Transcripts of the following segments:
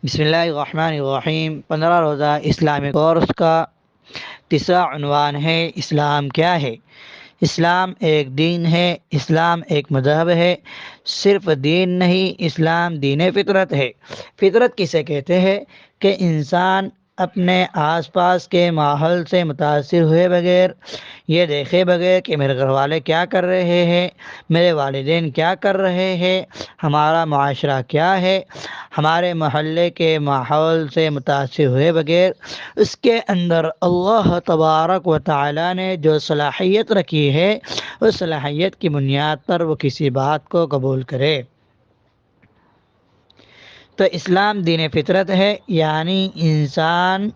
بسم اللہ الرحمن الرحیم 15 روزہ اسلامی کورس کا تیسرا عنوان ہے اسلام کیا ہے؟ اسلام ایک دین ہے، اسلام ایک مذہب ہے، صرف دین نہیں، اسلام دین فطرت ہے۔ فطرت کسے کہتے ہیں؟ کہ انسان اپنے آس پاس کے ماحول سے متاثر ہوئے بغیر، یہ دیکھے بغیر کہ میرے گھر والے کیا کر رہے ہیں، میرے والدین کیا کر رہے ہیں، ہمارا معاشرہ کیا ہے، ہمارے محلے کے ماحول سے متاثر ہوئے بغیر اس کے اندر اللہ تبارک و تعالی نے جو صلاحیت رکھی ہے اس صلاحیت کی بنیاد پر وہ کسی بات کو قبول کرے۔ تو اسلام دین فطرت ہے، یعنی انسان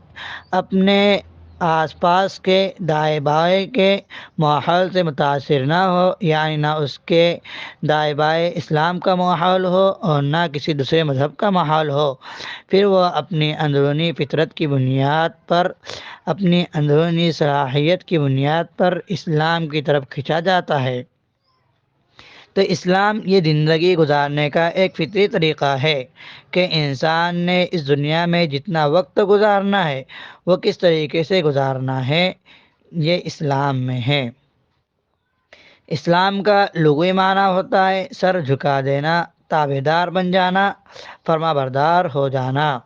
اپنے آس پاس کے دائیں بائیں کے ماحول سے متاثر نہ ہو، یعنی نہ اس کے دائیں بائیں اسلام کا ماحول ہو اور نہ کسی دوسرے مذہب کا ماحول ہو، پھر وہ اپنی اندرونی فطرت کی بنیاد پر، اپنی اندرونی صلاحیت کی بنیاد پر اسلام کی طرف کھنچا جاتا ہے۔ تو اسلام یہ زندگی گزارنے کا ایک فطری طریقہ ہے کہ انسان نے اس دنیا میں جتنا وقت گزارنا ہے وہ کس طریقے سے گزارنا ہے، یہ اسلام میں ہے۔ اسلام کا لغوی معنی ہوتا ہے سر جھکا دینا، تابعدار بن جانا، فرما بردار ہو جانا۔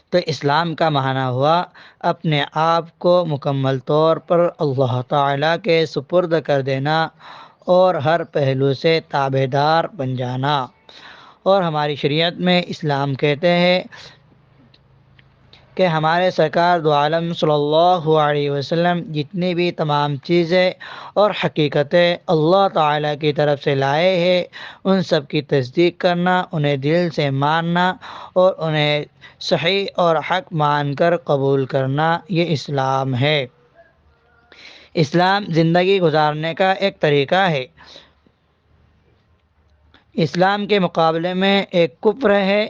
تو اسلام کا معنی ہوا اپنے آپ کو مکمل طور پر اللہ تعالیٰ کے سپرد کر دینا اور ہر پہلو سے تابعدار بن جانا۔ اور ہماری شریعت میں اسلام کہتے ہیں کہ ہمارے سرکار دو عالم صلی اللہ علیہ وسلم جتنی بھی تمام چیزیں اور حقیقتیں اللہ تعالیٰ کی طرف سے لائے ہیں ان سب کی تصدیق کرنا، انہیں دل سے ماننا اور انہیں صحیح اور حق مان کر قبول کرنا، یہ اسلام ہے۔ اسلام زندگی گزارنے کا ایک طریقہ ہے۔ اسلام کے مقابلے میں ایک کفر ہے۔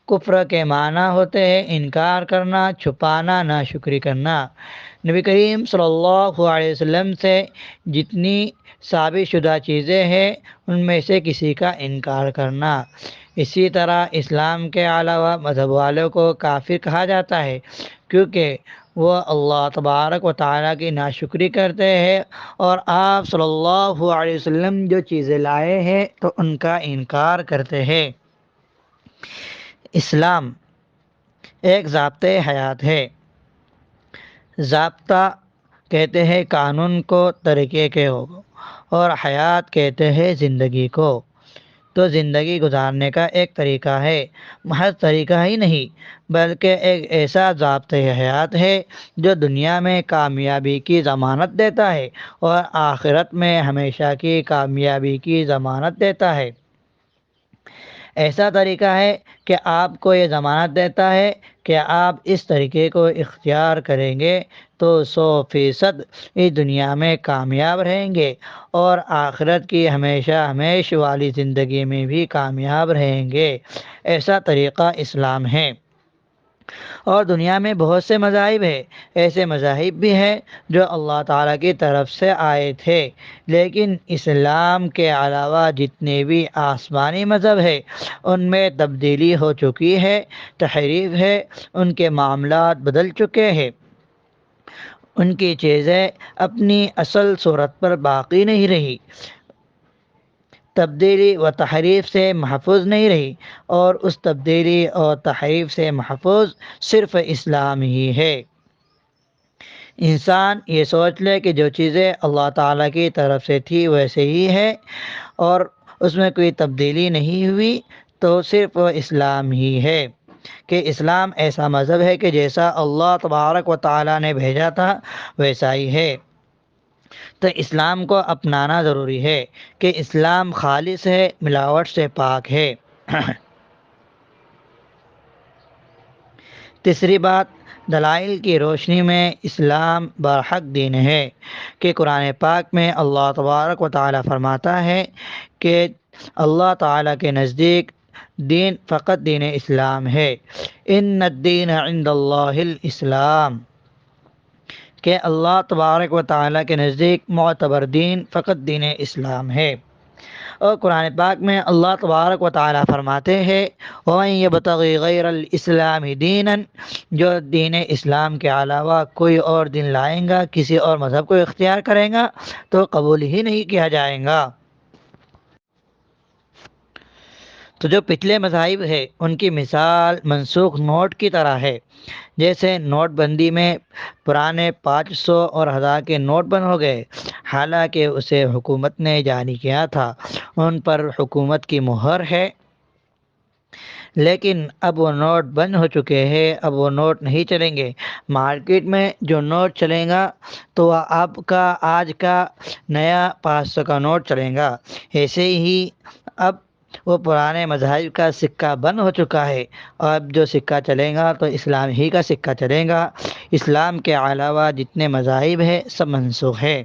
کفر کے معنی ہوتے ہیں انکار کرنا، چھپانا، ناشکری کرنا۔ نبی کریم صلی اللہ علیہ وسلم سے جتنی ثابت شدہ چیزیں ہیں ان میں سے کسی کا انکار کرنا۔ اسی طرح اسلام کے علاوہ مذہب والوں کو کافر کہا جاتا ہے، کیونکہ وہ اللہ تبارک و تعالیٰ کی ناشکری کرتے ہیں اور آپ صلی اللہ علیہ وسلم جو چیزیں لائے ہیں تو ان کا انکار کرتے ہیں۔ اسلام ایک ضابطۂ حیات ہے۔ ضابطہ کہتے ہیں قانون کو، طریقے کو، اور حیات کہتے ہیں زندگی کو۔ تو زندگی گزارنے کا ایک طریقہ ہے، محض طریقہ ہی نہیں بلکہ ایک ایسا ضابطۂ حیات ہے جو دنیا میں کامیابی کی ضمانت دیتا ہے اور آخرت میں ہمیشہ کی کامیابی کی ضمانت دیتا ہے۔ ایسا طریقہ ہے کہ آپ کو یہ ضمانت دیتا ہے کہ آپ اس طریقے کو اختیار کریں گے تو 100% اس دنیا میں کامیاب رہیں گے اور آخرت کی ہمیشہ ہمیشہ والی زندگی میں بھی کامیاب رہیں گے۔ ایسا طریقہ اسلام ہے۔ اور دنیا میں بہت سے مذاہب ہیں، ایسے مذاہب بھی ہیں جو اللہ تعالیٰ کی طرف سے آئے تھے، لیکن اسلام کے علاوہ جتنے بھی آسمانی مذہب ہیں ان میں تبدیلی ہو چکی ہے، تحریف ہے، ان کے معاملات بدل چکے ہیں، ان کی چیزیں اپنی اصل صورت پر باقی نہیں رہی، تبدیلی و تحریف سے محفوظ نہیں رہی، اور اس تبدیلی اور تحریف سے محفوظ صرف اسلام ہی ہے۔ انسان یہ سوچ لے کہ جو چیزیں اللہ تعالیٰ کی طرف سے تھی ویسے ہی ہے اور اس میں کوئی تبدیلی نہیں ہوئی تو صرف اسلام ہی ہے، کہ اسلام ایسا مذہب ہے کہ جیسا اللہ تبارک و تعالیٰ نے بھیجا تھا ویسا ہی ہے۔ تو اسلام کو اپنانا ضروری ہے کہ اسلام خالص ہے، ملاوٹ سے پاک ہے۔ تیسری بات، دلائل کی روشنی میں اسلام برحق دین ہے، کہ قرآن پاک میں اللہ تبارک و تعالیٰ فرماتا ہے کہ اللہ تعالیٰ کے نزدیک دین فقط دین اسلام ہے، ان الدین عند اللہ الاسلام، کہ اللہ تبارک و تعالیٰ کے نزدیک معتبر دین فقط دین اسلام ہے۔ اور قرآن پاک میں اللہ تبارک و تعالیٰ فرماتے ہیں وَمَن يَبْتَغِ غَيْرَ الْإِسْلَامِ دِينًا، جو دین اسلام کے علاوہ کوئی اور دین لائیں گا، کسی اور مذہب کو اختیار کریں گا تو قبول ہی نہیں کیا جائے گا۔ تو جو پچھلے مذاہب ہے ان کی مثال منسوخ نوٹ کی طرح ہے، جیسے نوٹ بندی میں پرانے 500 اور 1000 کے نوٹ بند ہو گئے، حالانکہ اسے حکومت نے جاری کیا تھا، ان پر حکومت کی مہر ہے، لیکن اب وہ نوٹ بند ہو چکے ہیں، اب وہ نوٹ نہیں چلیں گے۔ مارکیٹ میں جو نوٹ چلے گا تو وہ آج کا نیا 500 کا نوٹ چلے گا۔ ایسے ہی اب وہ پرانے مذاہب کا سکہ بند ہو چکا ہے، اور اب جو سکہ چلے گا تو اسلام ہی کا سکہ چلے گا۔ اسلام کے علاوہ جتنے مذاہب ہیں سب منسوخ ہے۔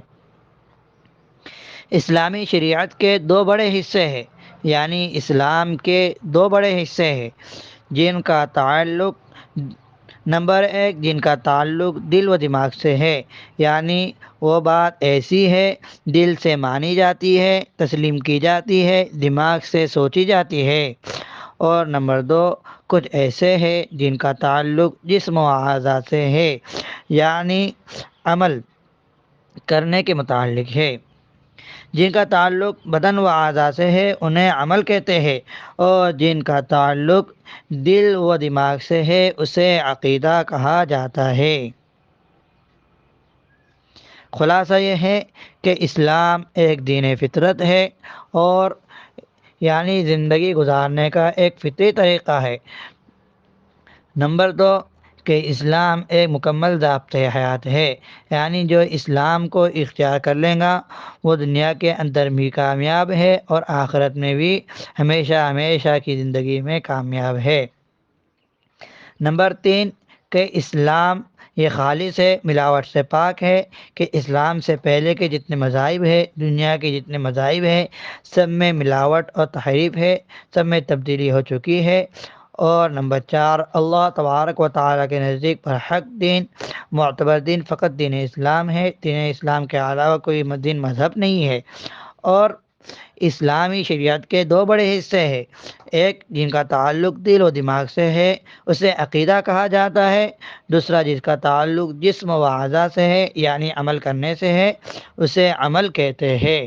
اسلامی شریعت کے دو بڑے حصے ہیں، یعنی اسلام کے دو بڑے حصے ہیں جن کا تعلق نمبر 1 جن کا تعلق دل و دماغ سے ہے، یعنی وہ بات ایسی ہے دل سے مانی جاتی ہے، تسلیم کی جاتی ہے، دماغ سے سوچی جاتی ہے۔ اور نمبر 2 کچھ ایسے ہیں جن کا تعلق جسم و اعضاء سے ہے، یعنی عمل کرنے کے متعلق ہے۔ جن کا تعلق بدن و اعضاء سے ہے انہیں عمل کہتے ہیں، اور جن کا تعلق دل و دماغ سے ہے اسے عقیدہ کہا جاتا ہے۔ خلاصہ یہ ہے کہ اسلام ایک دین فطرت ہے، اور یعنی زندگی گزارنے کا ایک فطری طریقہ ہے۔ نمبر 2 کہ اسلام ایک مکمل ضابطۂ حیات ہے، یعنی جو اسلام کو اختیار کر لے گا وہ دنیا کے اندر بھی کامیاب ہے اور آخرت میں بھی ہمیشہ ہمیشہ کی زندگی میں کامیاب ہے۔ نمبر 3 کہ اسلام یہ خالص ہے، ملاوٹ سے پاک ہے، کہ اسلام سے پہلے کے جتنے مذاہب ہیں، دنیا کے جتنے مذاہب ہیں، سب میں ملاوٹ اور تحریف ہے، سب میں تبدیلی ہو چکی ہے۔ اور نمبر 4 اللہ تبارک و تعالیٰ کے نزدیک پر حق دین، معتبر دین فقط دین اسلام ہے، دین اسلام کے علاوہ کوئی دین مذہب نہیں ہے۔ اور اسلامی شریعت کے دو بڑے حصے ہیں، ایک جن کا تعلق دل و دماغ سے ہے اسے عقیدہ کہا جاتا ہے، دوسرا جس کا تعلق جسم و اعضاء سے ہے یعنی عمل کرنے سے ہے اسے عمل کہتے ہیں۔